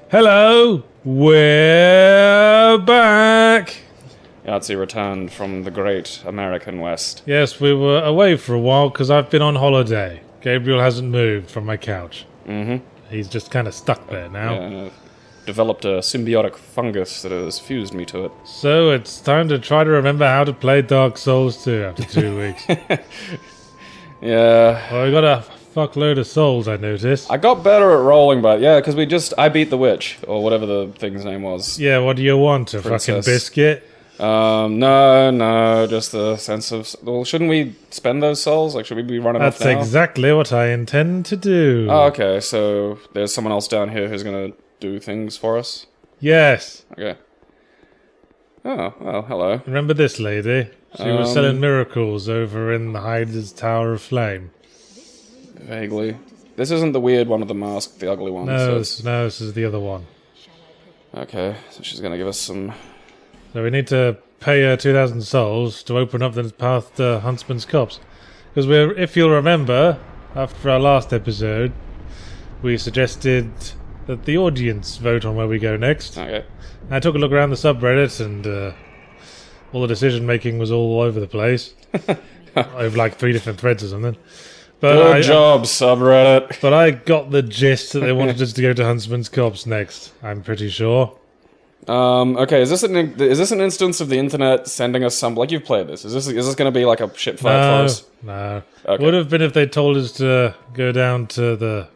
Hello, we're back. Yahtzee returned from the great American West. Yes, we were away for a while because I've been on holiday. Gabriel hasn't moved from my couch. Mm-hmm. He's just kind of stuck there now. Yeah, developed a symbiotic fungus that has fused me to it. So it's time to try to remember how to play Dark Souls 2 after 2 weeks. Yeah. Well, we got a fuckload of souls, I noticed. I got better at rolling, but yeah, because I beat the witch, or whatever the thing's name was. Yeah, what do you want? A Princess. fucking biscuit? No, just the sense of... Well, shouldn't we spend those souls? Like, should we be running off now? That's exactly what I intend to do. Oh, okay, so there's someone else down here who's gonna do things for us? Yes. Okay. Oh, well, hello. Remember this lady? She was selling miracles over in the Hyde's Tower of Flame. Vaguely. This isn't the weird one with the mask, the ugly one. No, So no, this is the other one. okay, so she's gonna give us some... So we need to pay her 2,000 souls to open up the path to Huntsman's Copse. Because if you'll remember, after our last episode, we suggested that the audience vote on where we go next. Okay. I took a look around the subreddit and all the decision making was all over the place. Over like 3 different threads or something. But Good job, subreddit. But I got the gist that they wanted us to go to Huntsman's Copse next, I'm pretty sure. Okay, is this an instance of the internet sending us some... Like, you've played this. Is this going to be like a shit fight for us? No. Okay. Would have been if they told us to go down to the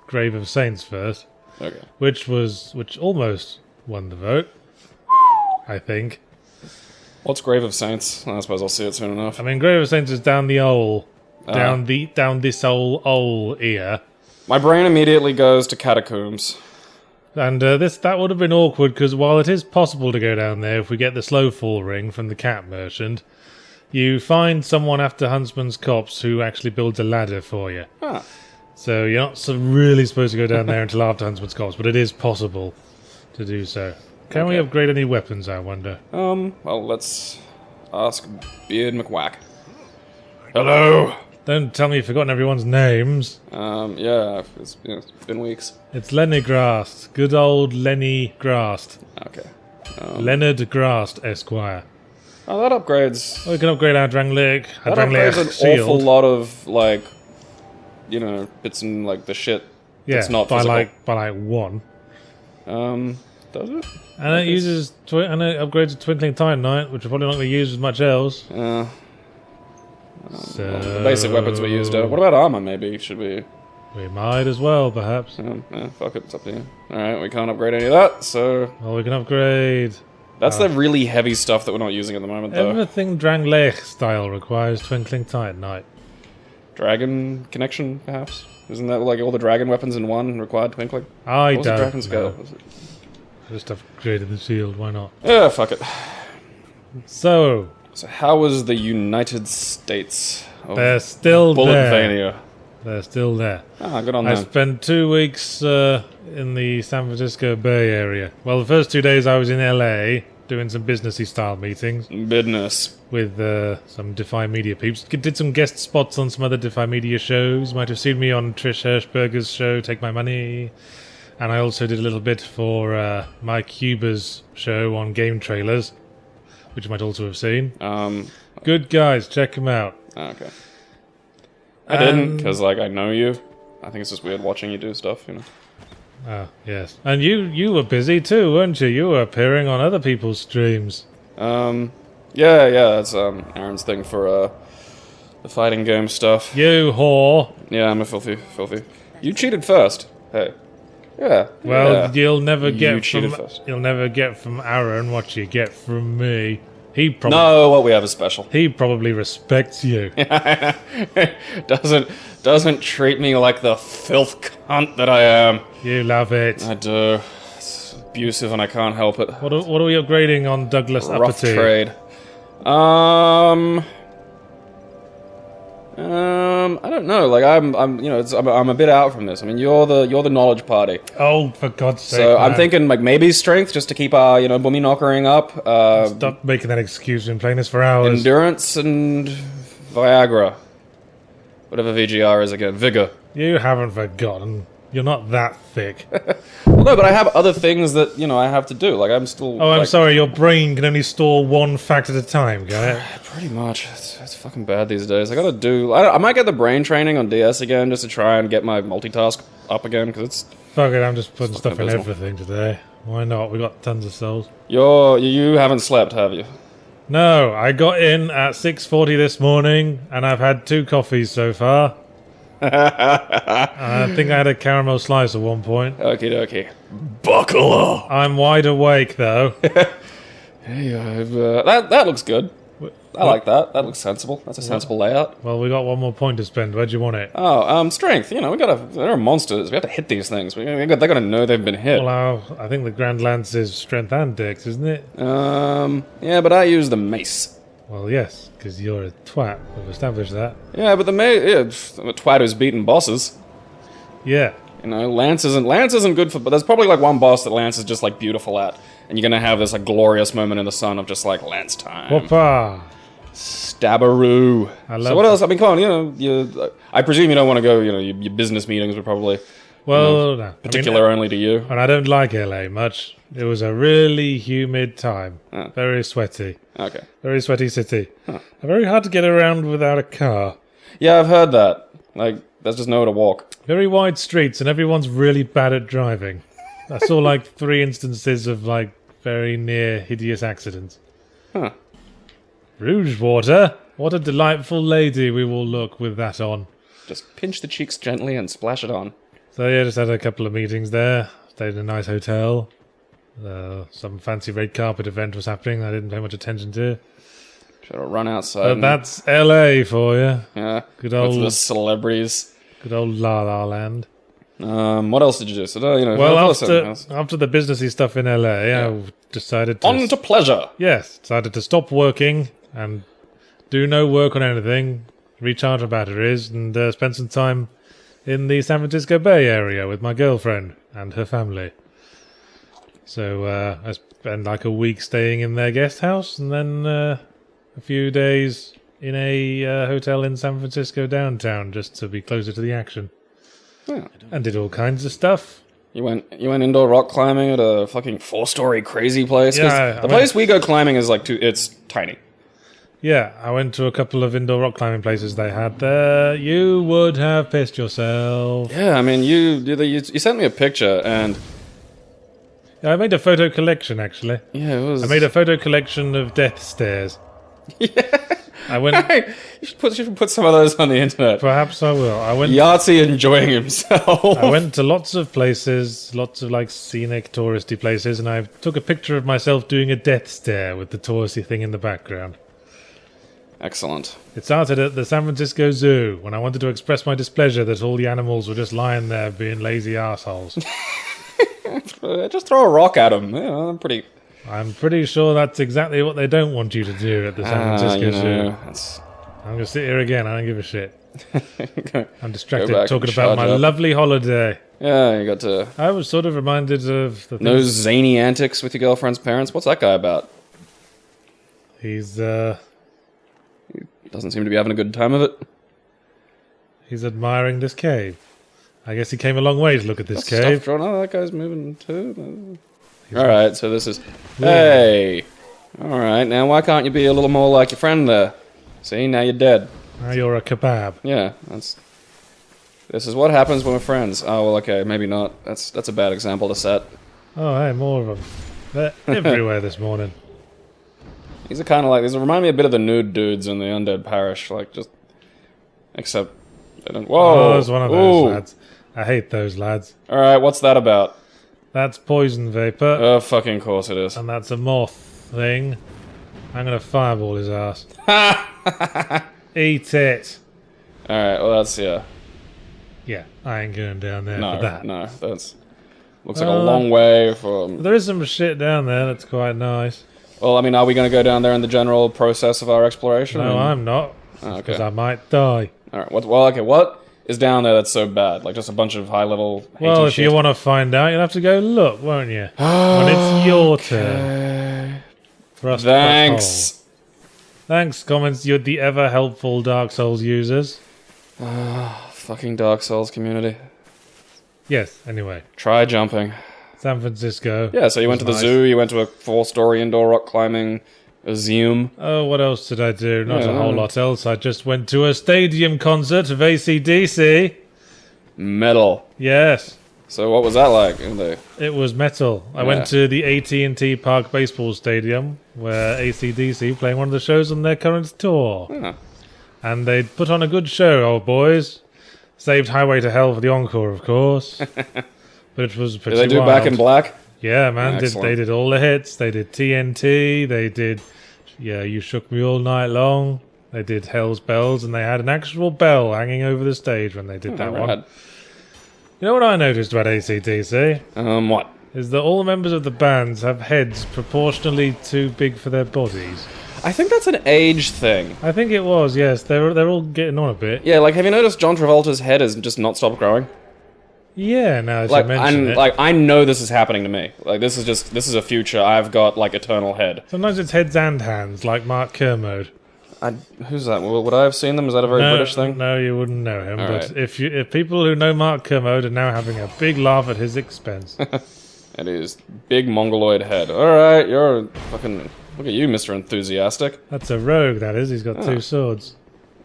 Grave of Saints first. Okay. Which almost won the vote. I think. What's Grave of Saints? I suppose I'll see it soon enough. I mean, Grave of Saints is down the hole. Down this hole here. My brain immediately goes to catacombs. And that would have been awkward because while it is possible to go down there if we get the slow fall ring from the cat merchant, you find someone after Huntsman's Copse who actually builds a ladder for you. Ah. So you're not really supposed to go down there until after Huntsman's Copse, but it is possible to do so. Can we upgrade any weapons, I wonder? Well, let's ask Beard McWhack. Hello! Don't tell me you've forgotten everyone's names. Yeah, it's been weeks. It's Lenny Grast. Good old Lenny Grast. Okay. Leonard Grast, Esquire. Oh, that upgrades... Oh, we can upgrade our Drangleic. That upgrades an awful lot of, like, you know, bits and, like, the shit that's not by physical. like 1. Does it? And it uses... and it upgrades a Twinkling Titanite, which we're probably not going to use as much else. So... the basic weapons we used. What about armor, maybe? Should we... We might as well, perhaps. Yeah, fuck it, it's up to you. Alright, we can't upgrade any of that, so... Well, we can upgrade... That's the really heavy stuff that we're not using at the moment, though. Everything Drangleic style requires Twinkling Titanite. Dragon connection, perhaps? Isn't that like all the dragon weapons in one required twinkling? I What was the don't dragon scale? know. Was it? Just upgraded the shield, why not? Yeah, fuck it. So how was the United States of they're still there. Bulletvania? They're still there. Ah, good on I them. spent 2 weeks in the San Francisco Bay Area. Well, the first 2 days I was in LA doing some businessy style meetings Business. with some Defy Media peeps. Did some guest spots on some other Defy Media shows. You might have seen me on Trish Hirschberger's show, Take My Money. And I also did a little bit for Mike Huber's show on Game Trailers, which you might also have seen. Good guys, check them out. Okay. I didn't, because, like, I know you. I think it's just weird watching you do stuff, you know. Oh, yes. And you were busy too, weren't you? You were appearing on other people's streams. Yeah, that's Aaron's thing for the fighting game stuff. You whore. Yeah, I'm a filthy. You cheated first. Hey. Yeah. Well, yeah. you'll never get cheated from first. you'll never get from Aaron what you get from me. He probably No, what we have is special. He probably respects you. doesn't treat me like the filth cunt that I am. You love it. I do. It's abusive and I can't help it. What are we upgrading on Douglas Rough Aty? trade. I don't know. Like I'm a bit out from this. I mean, you're the knowledge party. Oh, for God's sake! So I'm man. thinking like maybe strength just to keep our bummy knockering up. Stop making that excuse. We've been playing this for hours. Endurance and Viagra, whatever VGR is again. Vigor. You haven't forgotten. You're not that thick. Well, no, but I have other things that, I have to do. Like, I'm still... Oh, I'm sorry, your brain can only store one fact at a time, guy. Pretty much. It's fucking bad these days. I gotta do... I might get the brain training on DS again just to try and get my multitask up again, because it's... Fuck it, I'm just putting stuff in abysmal. everything today. Why not? We got tons of souls. You haven't slept, have you? No, I got in at 6:40 this morning, and I've had 2 coffees so far. I think I had a caramel slice at one point. Okie dokie. Buckle up! I'm wide awake, though. That looks good. I like that. That looks sensible. That's a sensible layout. Well, we got one more point to spend. Where'd you want it? Oh, strength. They're monsters. We have to hit these things. They gotta know they've been hit. Well, I think the Grand Lance is strength and dex, isn't it? Yeah, but I use the mace. Well, yes, because you're a twat. We've established that. Yeah, but the mace... I'm a twat who's beaten bosses. Yeah. Lance isn't good for... But there's probably, like, one boss that Lance is just, like, beautiful at. And you're gonna have this, like, glorious moment in the sun of just, like, Lance time. Whoppa! Stabbaroo. So what else? I mean, come on, I presume you don't want to go, your business meetings were probably... Well, no. Particular only to you. And I don't like LA much. It was a really humid time. Very sweaty. Okay. Very sweaty city. Very hard to get around without a car. Yeah, I've heard that. Like, there's just nowhere to walk. Very wide streets, and everyone's really bad at driving. I saw, like, 3 instances of, like, very near hideous accidents. Huh. Rougewater? What a delightful lady we will look with that on. Just pinch the cheeks gently and splash it on. So yeah, just had a couple of meetings there. Stayed in a nice hotel. Some fancy red carpet event was happening I didn't pay much attention to. Should have run outside. But that's LA for you. Yeah. Good old... With the celebrities. Good old La La Land. What else did you do? So, well, after the businessy stuff in LA, I decided to... On to pleasure! Yes, decided to stop working and do no work on anything, recharge my batteries, and spend some time in the San Francisco Bay Area with my girlfriend and her family. So I spent like a week staying in their guest house, and then a few days in a hotel in San Francisco downtown, just to be closer to the action. Yeah. And did all kinds of stuff. You went indoor rock climbing at a fucking 4-story crazy place? Yeah, the place we go climbing is like it's tiny. Yeah, I went to a couple of indoor rock climbing places they had there. You would have pissed yourself. Yeah, I mean, you sent me a picture, and... Yeah, I made a photo collection, actually. Yeah, it was... I made a photo collection of death stares. Yeah. I went... Hey, you should put some of those on the internet. Perhaps I will. Yahtzee enjoying himself. I went to lots of places, lots of like scenic touristy places, and I took a picture of myself doing a death stare with the touristy thing in the background. Excellent. It started at the San Francisco Zoo when I wanted to express my displeasure that all the animals were just lying there being lazy assholes. Just throw a rock at them. Yeah, I'm pretty sure that's exactly what they don't want you to do at the San Francisco Zoo. I'm going to sit here again. I don't give a shit. I'm distracted talking about my lovely holiday. Yeah, you got to... I was sort of reminded of the those zany antics with your girlfriend's parents. What's that guy about? He's, He doesn't seem to be having a good time of it. He's admiring this cave. I guess he came a long way to look at this cave. Oh, that guy's moving too. Alright, so this is... Hey! Alright, now why can't you be a little more like your friend there? See, now you're dead. Now you're a kebab. Yeah, this is what happens when we're friends. Oh, well, okay, maybe not. That's a bad example to set. Oh, hey, more of them. They're everywhere this morning. These are kind of like... These remind me a bit of the nude dudes in the Undead Parish. Like, just... Except... They don't... Whoa! Oh, there's one of those lads. I hate those lads. Alright, what's that about? That's poison vapor. Oh, fucking course it is. And that's a moth thing. I'm gonna fireball his ass. Eat it. Alright, well that's, yeah. Yeah, I ain't going down there for that. No, that's... Looks like a long way from... There is some shit down there that's quite nice. Well, I mean, are we going to go down there in the general process of our exploration? No, I'm not. Because I might die. Alright, what is down there that's so bad? Like just a bunch of high-level Well, if you want to find out, you'll have to go look, won't you? When it's your turn. Thanks. Thanks, comments, you're the ever-helpful Dark Souls users. Fucking Dark Souls community. Yes, anyway. Try jumping. San Francisco. Yeah, so you went to the zoo, you went to a 4-story indoor rock climbing museum. Oh, what else did I do? Not Yeah, a whole lot else. I just went to a stadium concert of ACDC. Metal. Yes. So what was that like? It was metal. I went to the AT&T Park Baseball Stadium, where ACDC playing one of the shows on their current tour. Huh. And they put on a good show, old boys. Saved Highway to Hell for the encore, of course. But it was pretty Did they do wild. Back in Black? Yeah, man. Excellent. They did all the hits. They did TNT. They did, You Shook Me All Night Long. They did Hell's Bells. And they had an actual bell hanging over the stage when they did that one. Rad. You know what I noticed about AC/DC? What? Is that all the members of the bands have heads proportionally too big for their bodies. I think that's an age thing. I think it was, yes. They're all getting on a bit. Yeah, like, have you noticed John Travolta's head has just not stopped growing? Yeah, now as Like, you mention it. I know this is happening to me. Like, this is a future. I've got, like, eternal head. Sometimes it's heads and hands, like Mark Kermode. Who's that? Would I have seen them? Is that a very British thing? No, you wouldn't know him. All But right. if people who know Mark Kermode are now having a big laugh at his expense. It is big mongoloid head. Alright, you're fucking... Look at you, Mr. Enthusiastic. That's a rogue, that is. He's got two swords.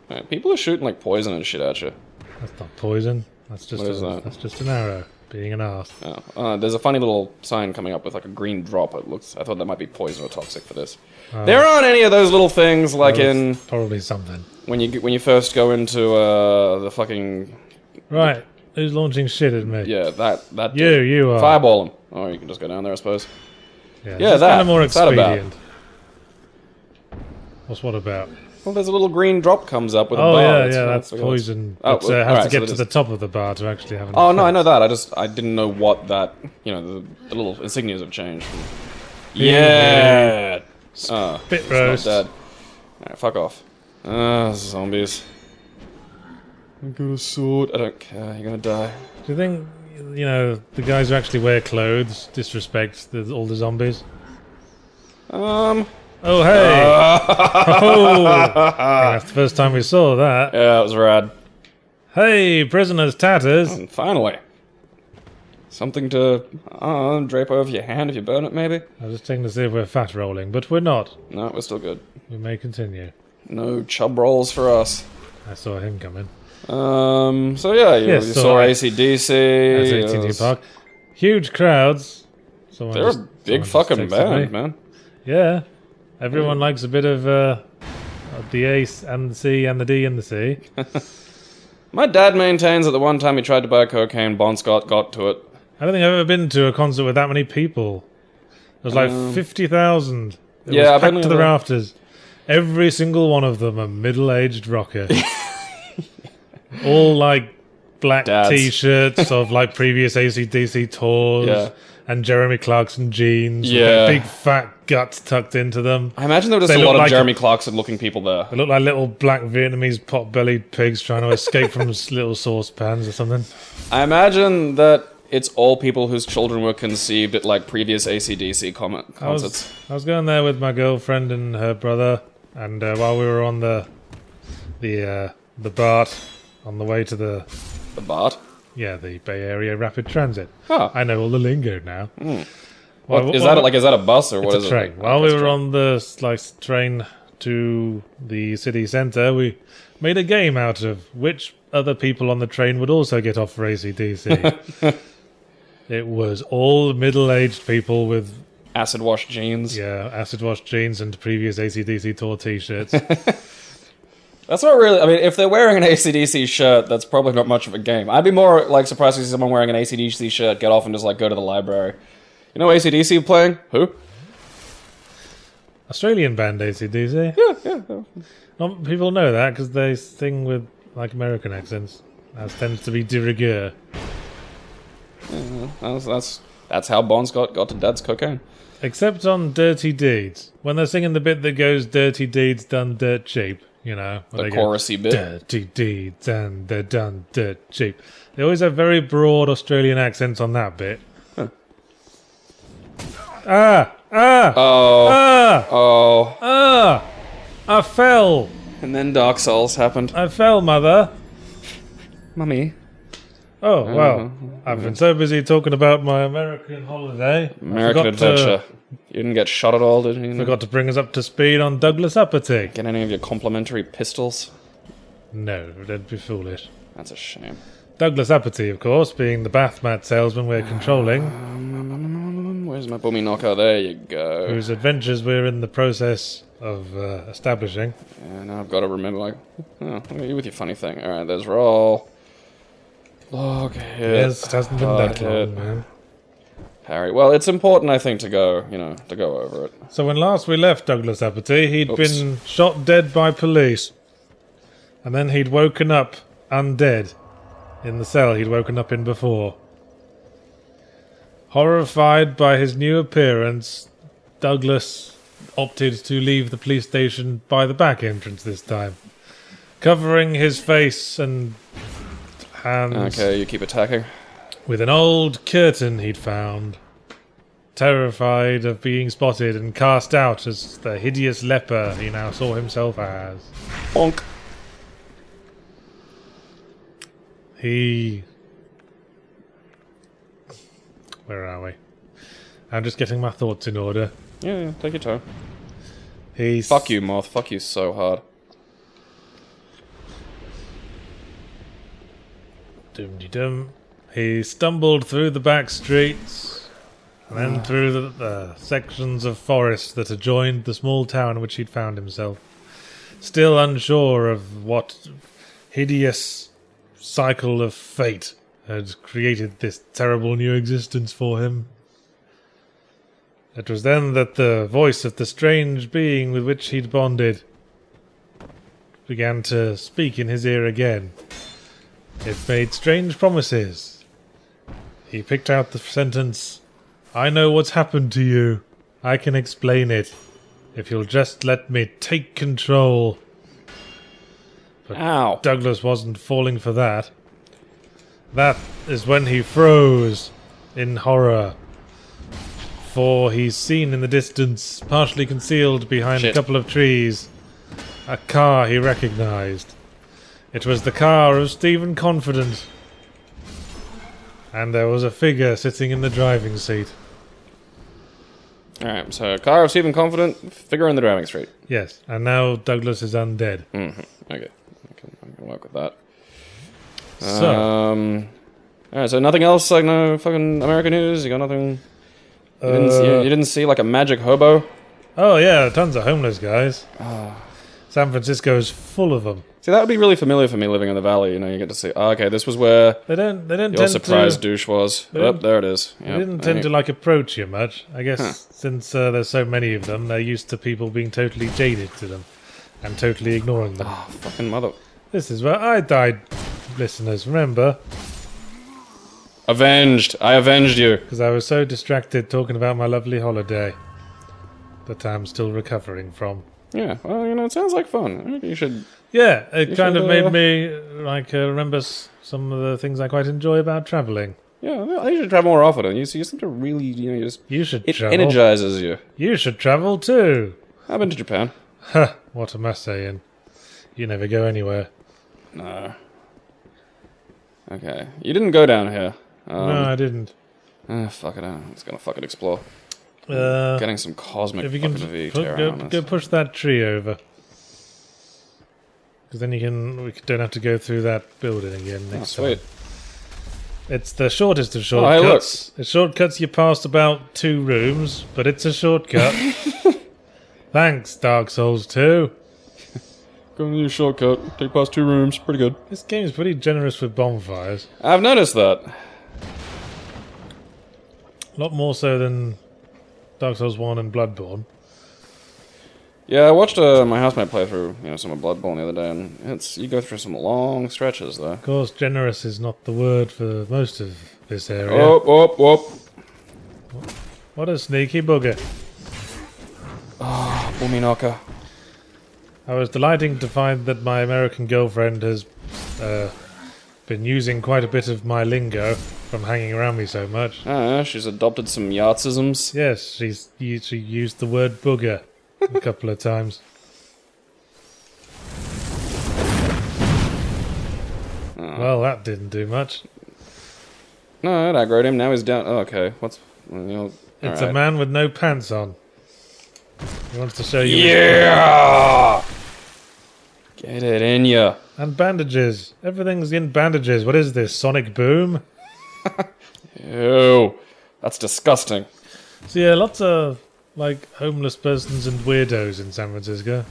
Right, people are shooting, like, poison and shit at you. That's not poison. That's just What is that? That's just an arrow. Being an arse. Oh. There's a funny little sign coming up with, like, a green drop. I thought that might be poison or toxic for this. There aren't any of those little things, like in... Probably something. When you first go into, the fucking... Right. Who's launching shit at me? Yeah, that... You are. Fireball him. Or you can just go down there, I suppose. Yeah, that. kind of more What's that about? expedient. What's what about? Well, there's a little green drop comes up with a Oh, bar. that's poison. Oh, But well, has alright, to get so to that the top of the bar to actually have an Oh, no, I know effect. that. I didn't know what that... You know, the little insignias have changed. Yeah. Yeah! Spit It's roast. not dead. Alright, fuck off. Zombies. I got a sword. I don't care. You're gonna die. Do you think, the guys who actually wear clothes disrespect all the zombies? Oh, hey! Oh! That's the first time we saw that. Yeah, it was rad. Hey, prisoners' tatters! And finally. Something to, drape over your hand if you burn it, maybe? I was just checking to see if we're fat rolling, but we're not. No, we're still good. We may continue. No chub rolls for us. I saw him coming. So yeah, you saw ACDC. That's AT&T Park. Huge crowds. They're a big fucking band, man. Yeah. Everyone likes a bit of the Ace and the C and the D and the C. My dad maintains that the one time he tried to buy cocaine, Bon Scott got to it. I don't think I've ever been to a concert with that many people. There was like 50,000. It yeah, was I've packed to the rafters. Every single one of them a middle-aged rocker. All like black Dads. t-shirts of like previous ACDC tours. Yeah. And Jeremy Clarkson jeans with Yeah. their big fat guts tucked into them. I imagine there were just They a lot look of like Jeremy Clarkson-looking people there. They look like little black Vietnamese pot-bellied pigs trying to escape from little saucepans or something. I imagine that it's all people whose children were conceived at like previous ACDC concerts. I was going there with my girlfriend and her brother, and while we were on the BART on the way to the BART? the Bay Area Rapid Transit. Huh. I know all the lingo now. What, is that a bus or what is It's a train. it? While we were on the train to the city centre, we made a game out of which other people on the train would also get off for ACDC. It was all middle-aged people with acid wash jeans. acid wash jeans and previous ACDC tour t-shirts. That's not really... I mean, if they're wearing an ACDC shirt, that's probably not much of a game. I'd be more, like, surprised to see someone wearing an ACDC shirt get off and just, like, go to the library. You know ACDC playing? Who? Australian band ACDC. Yeah. Not people know that because they sing with, like, American accents. That tends to be de rigueur. That's how Bon Scott got to Dad's cocaine. Except on Dirty Deeds. When they're singing the bit that goes Dirty Deeds done dirt cheap, where The they chorusy go, bit. Dirty Deeds and they're done dirt cheap. They always have very broad Australian accents on that bit. Huh. I fell. And then Dark Souls happened. I fell, mother. Mummy. Oh, well, I've been so busy talking about my American holiday. American adventure. You didn't get shot at all, did you? Forgot to bring us up to speed on Douglas Aty. Get any of your complimentary pistols? No, that'd be foolish. That's a shame. Douglas Aty, of course, being the bath mat salesman we're controlling, Where's my boomy knocker? There you go. whose adventures we're in the process of establishing. Yeah, now I've got to remember, like, oh, look at you with your funny thing. Alright, there's roll. Log hit. Yes, it hasn't been hard that hit, long, man. Parry. Well, it's important, I think, to go over it. So when last we left Douglas Aty, he'd Oops. been shot dead by police. And then he'd woken up undead in the cell he'd woken up in before. Horrified by his new appearance, Douglas opted to leave the police station by the back entrance this time, covering his face and hands Okay, you keep attacking. with an old curtain he'd found. Terrified of being spotted and cast out as the hideous leper he now saw himself as. Bonk. Where are we? I'm just getting my thoughts in order. Yeah, take your time. He's... Fuck you, Moth. Fuck you so hard. Doom-de-dum. He stumbled through the back streets, and then through the sections of forest that adjoined the small town in which he'd found himself. Still unsure of what hideous cycle of fate had created this terrible new existence for him. It was then that the voice of the strange being with which he'd bonded began to speak in his ear again. It made strange promises. He picked out the sentence, "I know what's happened to you. I can explain it. If you'll just let me take control." Ow. Douglas wasn't falling for that. That is when he froze in horror. For he's seen in the distance, partially concealed behind Shit. a couple of trees, a car he recognized. It was the car of Stephen Confident. And there was a figure sitting in the driving seat. Alright, so car of Stephen Confident, figure in the driving street. Yes, and now Douglas is undead. Mm-hmm. Okay, I can work with that. So, Alright, so nothing else, like no fucking American news? You got nothing? You didn't see like a magic hobo? oh yeah, tons of homeless guys. San Francisco is full of them. See, that would be really familiar for me living in the valley, you know, you get to see, oh, okay, this was where They don't your tend surprise to... douche was. They Oh, don't- there it is. They didn't tend to like approach you much. I guess since there's so many of them, they're used to people being totally jaded to them and totally ignoring them. Oh, fucking mother... This is where I died, listeners, remember? Avenged! I avenged you! Because I was so distracted talking about my lovely holiday that I'm still recovering from. Yeah, well, you know, it sounds like fun. I think you should... Yeah, it kind of should, made me remember some of the things I quite enjoy about travelling. Yeah, well, you should travel more often. You seem to really, you know, You should it travel. energizes you. You should travel too. I've been to Japan. Huh, what am I saying? You never go anywhere. No. Okay, you didn't go down here. No, I didn't. Fuck it, I'm just gonna fucking explore. Uh, Getting some cosmic if you can fucking VT around go this. push that tree over. Because then we don't have to go through that building again Oh, next sweet. time. It's the shortest of hey, shortcuts. It's shortcuts you past about 2 rooms, but it's a shortcut. Thanks, Dark Souls 2. Going to your shortcut, take past 2 rooms, pretty good. This game's pretty generous with bonfires. I've noticed that. A lot more so than Dark Souls 1 and Bloodborne. Yeah, I watched my housemate play through, you know, some of Bloodborne the other day, and you go through some long stretches there. Of course, generous is not the word for most of this area. Oh. What a sneaky bugger. Boomy knocker. I was delighted to find that my American girlfriend has been using quite a bit of my lingo from hanging around me so much. She's adopted some Yahtsisms. Yes, she used the word booger a couple of times. Well, that didn't do much. No, it aggroed him. Now he's down. Oh, okay. What's... It's a man with no pants on. He wants to show you. Yeah! Get it in ya. And bandages. Everything's in bandages. What is this? Sonic Boom? Ew. That's disgusting. So yeah, lots of like homeless persons and weirdos in San Francisco.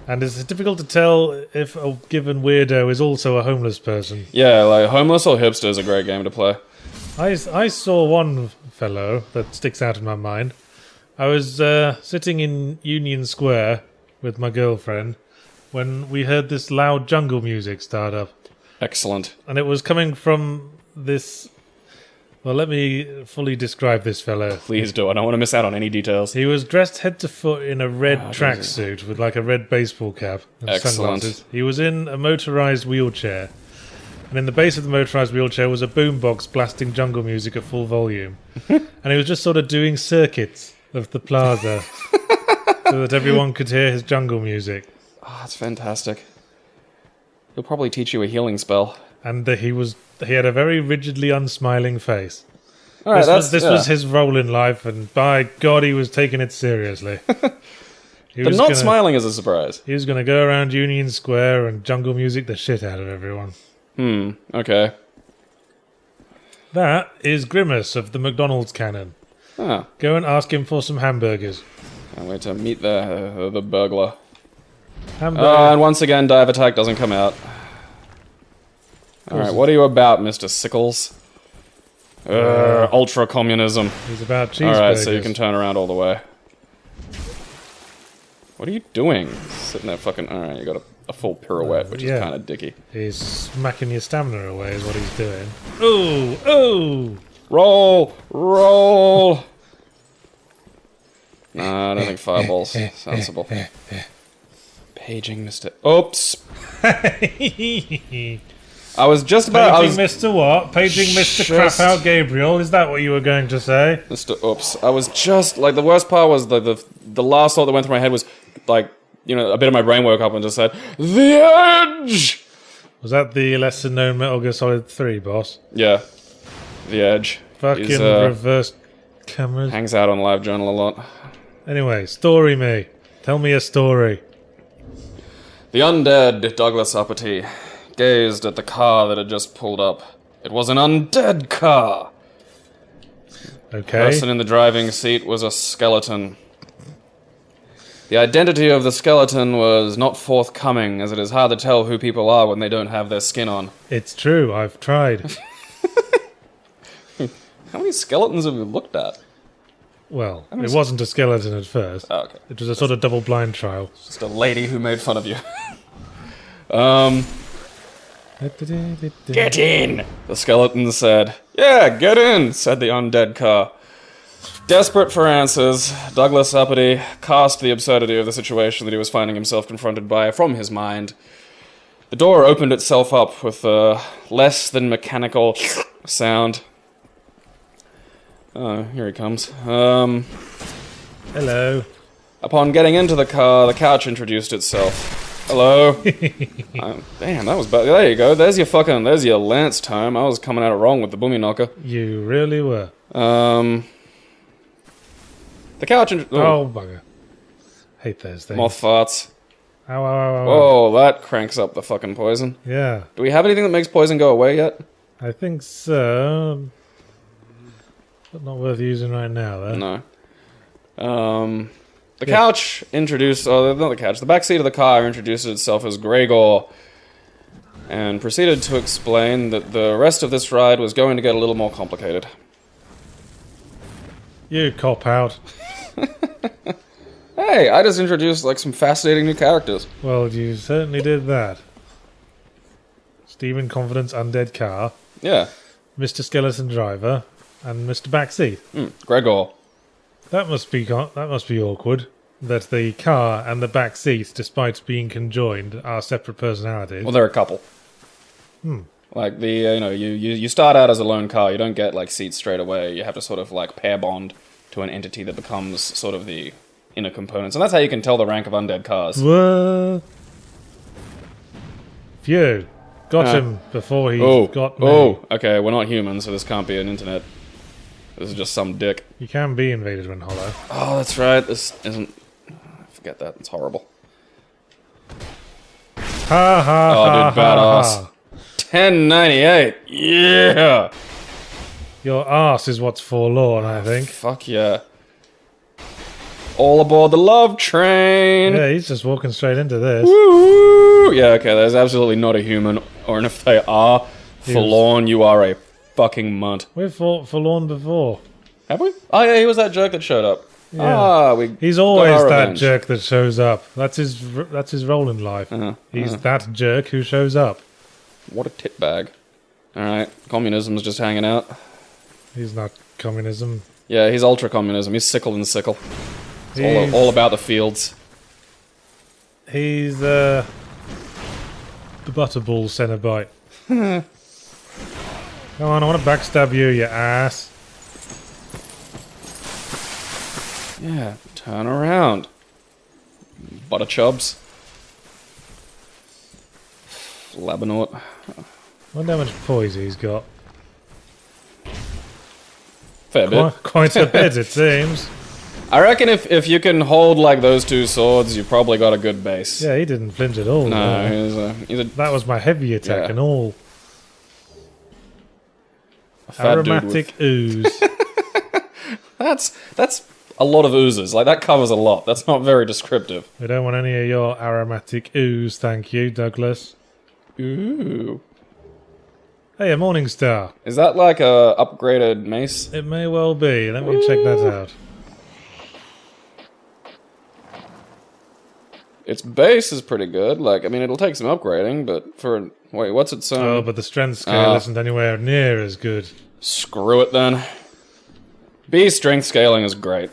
And it's difficult to tell if a given weirdo is also a homeless person. Yeah, like Homeless or Hipster is a great game to play. I saw one fellow that sticks out in my mind. I was sitting in Union Square with my girlfriend when we heard this loud jungle music start up. Excellent. And it was coming from this... Well, let me fully describe this fellow. Please do. I don't want to miss out on any details. He was dressed head to foot in a red tracksuit with like a red baseball cap and Excellent. sunglasses. He was in a motorized wheelchair. And in the base of the motorized wheelchair was a boombox blasting jungle music at full volume. And he was just sort of doing circuits of the plaza so that everyone could hear his jungle music. Oh, that's fantastic. He'll probably teach you a healing spell. And he had a very rigidly unsmiling face. All right, This was his role in life, and by God, he was taking it seriously. But not smiling is a surprise. He was going to go around Union Square and jungle music the shit out of everyone. Okay. That is Grimace of the McDonald's canon. Ah. Go and ask him for some hamburgers. Can't wait to meet the burglar. Hamburger. And once again, dive attack doesn't come out. Alright, what are you about, Mr. Sickles? Ultra communism. He's about cheeseburgers. Alright, so you can turn around all the way. What are you doing? Sitting there fucking... Alright, you got a full pirouette, which is kind of dicky. He's smacking your stamina away is what he's doing. Ooh! Ooh! Roll! Roll! Nah, I don't think fireball's sensible. Paging Mr... Oops! I was just about... Paging Mr. What? Paging Mr. Crap out Gabriel? Is that what you were going to say? Mr. Oops. I was just... Like, the worst part was the last thought that went through my head was, like, you know, a bit of my brain woke up and just said, The Edge! Was that the lesser-known Metal Gear Solid 3 boss? Yeah. The Edge. Fucking reverse cameras. Hangs out on LiveJournal a lot. Anyway, story me. Tell me a story. The undead Douglas Aty gazed at the car that had just pulled up. It was an undead car. Okay. The person in the driving seat was a skeleton. The identity of the skeleton was not forthcoming, as it is hard to tell who people are when they don't have their skin on. It's true, I've tried. How many skeletons have you looked at? Well, it wasn't a skeleton at first. Oh, okay. It was a sort of double-blind trial. Just a lady who made fun of you. Get in! The skeleton said. Yeah, get in, said the undead car. Desperate for answers, Douglas Aty cast the absurdity of the situation that he was finding himself confronted by from his mind. The door opened itself up with a less than mechanical sound. Oh, here he comes. Hello. Upon getting into the car, the couch introduced itself. Hello. Damn, that was bad. There you go. There's your Lance tome. I was coming at it wrong with the boomy knocker. You really were. The couch Oh, bugger. Hate those things. Moth farts. Ow, ow, ow, ow. Whoa, that cranks up the fucking poison. Yeah. Do we have anything that makes poison go away yet? I think so. But not worth using right now, though. No. The couch introduced... Oh, not the couch. The back seat of the car introduced itself as Gregor and proceeded to explain that the rest of this ride was going to get a little more complicated. You cop out. Hey, I just introduced, like, some fascinating new characters. Well, you certainly did that. Steven Confidence Undead Car. Yeah. Mr. Skeleton Driver. And Mr. Backseat. Gregor. That must be awkward. That the car and the back seat, despite being conjoined, are separate personalities. Well, they're a couple. Like, you start out as a lone car. You don't get, like, seats straight away. You have to sort of, like, pair bond to an entity that becomes sort of the inner components. And that's how you can tell the rank of undead cars. What? Phew. got him before he got me. Oh, okay, we're not human, so this can't be an internet. This is just some dick. You can be invaded when hollow. Oh, that's right. This isn't... Forget that. It's horrible. Ha ha Oh, dude, badass. 1098. Yeah. Your arse is what's forlorn, I think. Fuck yeah. All aboard the love train. Yeah, he's just walking straight into this. Woo! Yeah, okay, there's absolutely not a human, or and if they are forlorn, you are a fucking munt. We've fought forlorn before. Have we? Oh yeah, he was that jerk that showed up. Yeah. He's always that jerk that shows up. That's his role in life. He's that jerk who shows up. What a tit bag. Alright, communism's just hanging out. He's not communism. Yeah, he's ultra-communism. He's sickle and sickle. It's all about the fields. He's the butterball Cenobite. Come on, I want to backstab you, you ass. Yeah, turn around. Butter chubs. Labanaut. Wonder how much poise he's got. Fair bit. Quite a bit, it seems. I reckon if you can hold like those two swords, you probably got a good base. Yeah, he didn't flinch at all. No, he's a that was my heavy attack and all. Aromatic ooze. That's a lot of oozes. Like, that covers a lot. That's not very descriptive. We don't want any of your aromatic ooze, thank you, Douglas. Ooh. Hey, a morning star. Is that like a upgraded mace? It may well be. Let me check that out. Its base is pretty good. Like, I mean, it'll take some upgrading, but for... Wait, what's its... Oh, but the strength scale isn't anywhere near as good. Screw it, then. B strength scaling is great.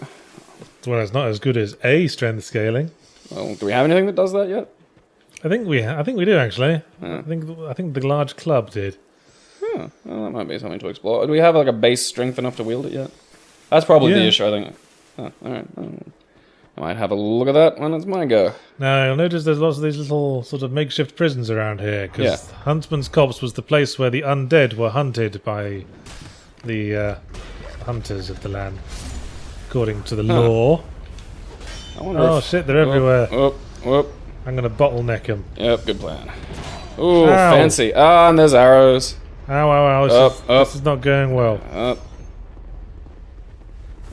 Well, it's not as good as A strength scaling. Well, do we have anything that does that yet? I think we do, actually. I think the large club did. Oh, well, that might be something to explore. Do we have, like, a base strength enough to wield it yet? That's probably the issue, I think. Oh, alright. I might have a look at that when it's my go. Now, you'll notice there's lots of these little sort of makeshift prisons around here, because Huntsman's Copse was the place where the undead were hunted by the hunters of the land, according to the law. I wonder oh shit, they're everywhere. Whoop. I'm going to bottleneck them. Yep, good plan. Ooh, fancy. Ah, and there's arrows. Ow. This is not going well.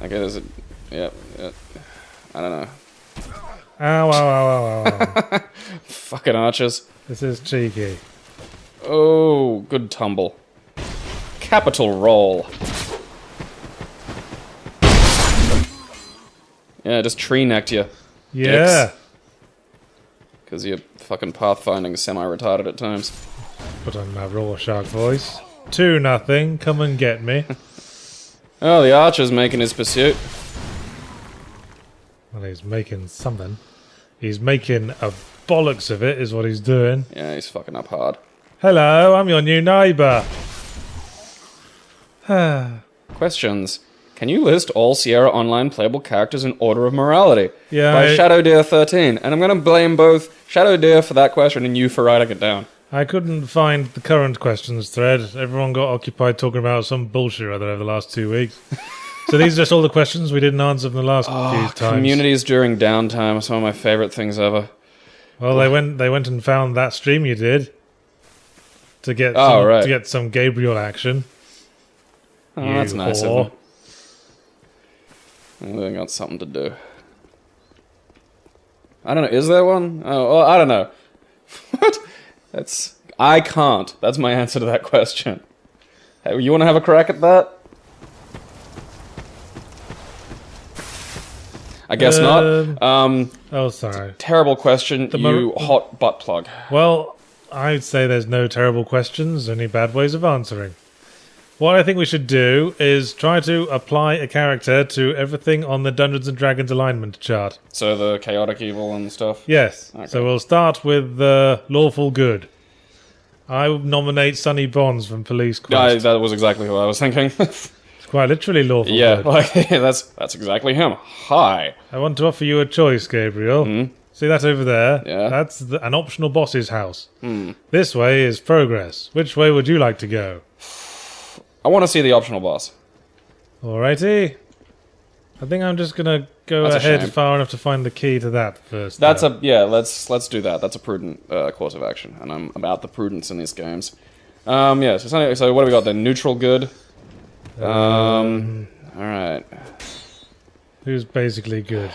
Okay, there's a... Yep. I don't know. Ow. Fucking archers. This is cheeky. Oh, good tumble. Capital roll. Yeah, just tree-necked you. Yeah. Because you're fucking pathfinding semi-retarded at times. Put on my Rorschach voice. 2-0, come and get me. Oh, the archer's making his pursuit. Well, he's making something. He's making a bollocks of it, is what he's doing. Yeah, he's fucking up hard. Hello, I'm your new neighbour. Questions. Can you list all Sierra Online playable characters in order of morality? Yeah. By Shadow Deer 13. And I'm going to blame both Shadow Deer for that question and you for writing it down. I couldn't find the current questions thread. Everyone got occupied talking about some bullshit or other over the last 2 weeks. So these are just all the questions we didn't answer from the last few times. Communities during downtime are some of my favourite things ever. Well, they went and found that stream you did to get to get some Gabriel action. Oh, that's nice of them. They got something to do. I don't know. Is there one? Oh, well, I don't know. What? I can't. That's my answer to that question. Hey, you want to have a crack at that? I guess not. Oh, sorry. Terrible question, you hot butt plug. Well, I'd say there's no terrible questions, only bad ways of answering. What I think we should do is try to apply a character to everything on the Dungeons & Dragons alignment chart. So the chaotic evil and stuff? Yes. Okay. So we'll start with lawful good. I nominate Sonny Bonds from Police Quest. That was exactly who I was thinking. It's quite literally lawful good. Yeah, that's exactly him. Hi. I want to offer you a choice, Gabriel. See that over there? Yeah. That's an optional boss's house. This way is progress. Which way would you like to go? I want to see the optional boss. Alrighty. I think I'm just gonna go That's a ahead shame. far enough to find the key to that first. That's though. let's do that. That's a prudent course of action, and I'm about the prudence in these games. Yeah. So what do we got then? Neutral good. All right. Who's basically good?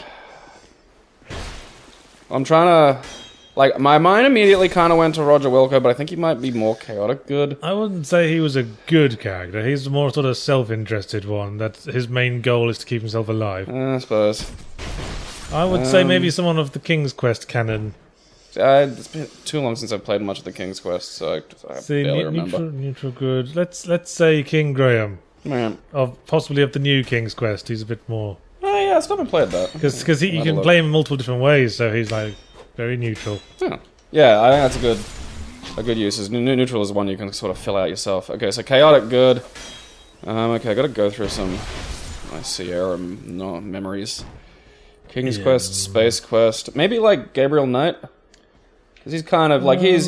I'm trying to, like, my mind immediately kind of went to Roger Wilco, but I think he might be more chaotic good. I wouldn't say he was a good character. He's the more sort of self-interested one. That his main goal is to keep himself alive. I suppose. I would say maybe someone of the King's Quest canon. It's been too long since I've played much of the King's Quest, so I See, barely remember. neutral good. Let's say King Graham. Man. Possibly of the new King's Quest. He's a bit more... Oh yeah, I still haven't played that. Because you can play him in multiple different ways, so he's like very neutral. Yeah, I think that's a good use. Neutral is one you can sort of fill out yourself. Okay, so chaotic good. Okay, I gotta go through some my Sierra memories. King's Quest, Space Quest, maybe like Gabriel Knight, because he's kind of like he's